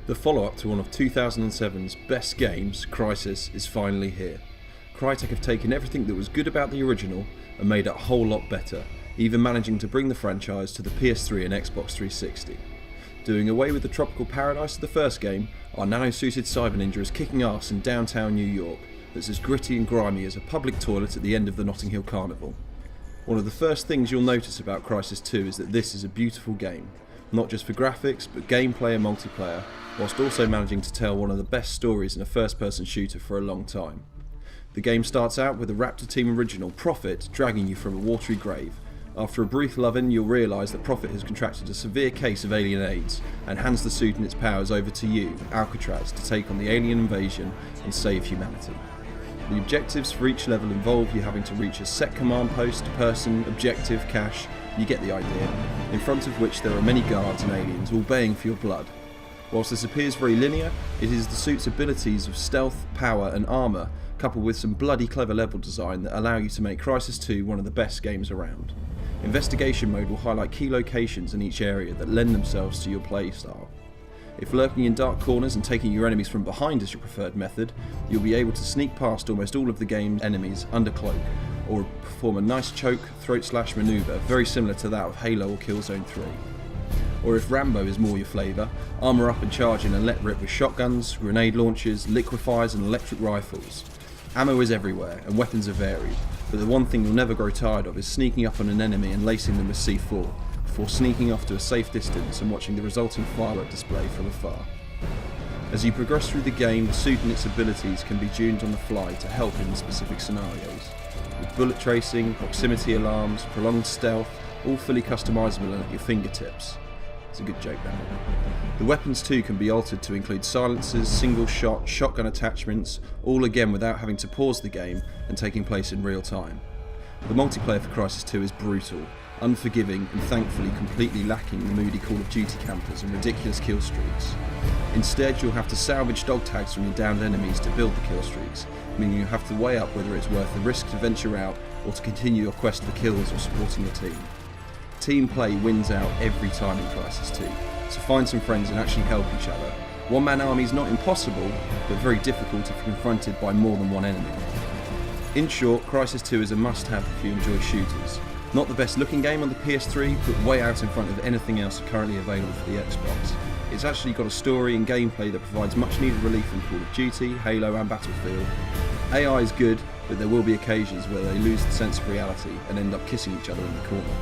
The follow-up to one of 2007's best games, Crysis, is finally here. Crytek have taken everything that was good about the original and made it a whole lot better, even managing to bring the franchise to the PS3 and Xbox 360. Doing away with the tropical paradise of the first game, our nano-suited cyber ninja is kicking ass in downtown New York that's as gritty and grimy as a public toilet at the end of the Notting Hill Carnival. One of the first things you'll notice about Crysis 2 is that this is a beautiful game, not just for graphics but gameplay and multiplayer, whilst also managing to tell one of the best stories in a first-person shooter for a long time. The game starts out with the Raptor Team original, Prophet, dragging you from a watery grave. After a brief love-in, you'll realise that Prophet has contracted a severe case of alien AIDS and hands the suit and its powers over to you, Alcatraz, to take on the alien invasion and save humanity. The objectives for each level involve you having to reach a set command post, person, objective, cache, you get the idea, in front of which there are many guards and aliens all baying for your blood. Whilst this appears very linear, it is the suit's abilities of stealth, power and armour, coupled with some bloody clever level design, that allow you to make Crysis 2 one of the best games around. Investigation mode will highlight key locations in each area that lend themselves to your playstyle. If lurking in dark corners and taking your enemies from behind is your preferred method, you'll be able to sneak past almost all of the game's enemies under cloak, or perform a nice choke, throat slash manoeuvre very similar to that of Halo or Killzone 3. Or if Rambo is more your flavour, armour up and charge in and let rip with shotguns, grenade launchers, liquefiers and electric rifles. Ammo is everywhere and weapons are varied, but the one thing you'll never grow tired of is sneaking up on an enemy and lacing them with C4, before sneaking off to a safe distance and watching the resulting firework display from afar. As you progress through the game, the suit and its abilities can be tuned on the fly to help in specific scenarios, with bullet tracing, proximity alarms, prolonged stealth, all fully customisable and at your fingertips. It's a good joke that. The weapons too can be altered to include silencers, single shot, shotgun attachments, all again without having to pause the game and taking place in real time. The multiplayer for Crysis 2 is brutal, unforgiving and thankfully completely lacking the moody Call of Duty campers and ridiculous kill streaks. Instead you'll have to salvage dog tags from your downed enemies to build the kill streaks, meaning you have to weigh up whether it's worth the risk to venture out or to continue your quest for kills or supporting your team. Team play wins out every time in Crysis 2, so find some friends and actually help each other. One-man army is not impossible, but very difficult if confronted by more than one enemy. In short, Crysis 2 is a must-have if you enjoy shooters. Not the best looking game on the PS3, but way out in front of anything else currently available for the Xbox. It's actually got a story and gameplay that provides much needed relief from Call of Duty, Halo and Battlefield. AI is good, but there will be occasions where they lose the sense of reality and end up kissing each other in the corner.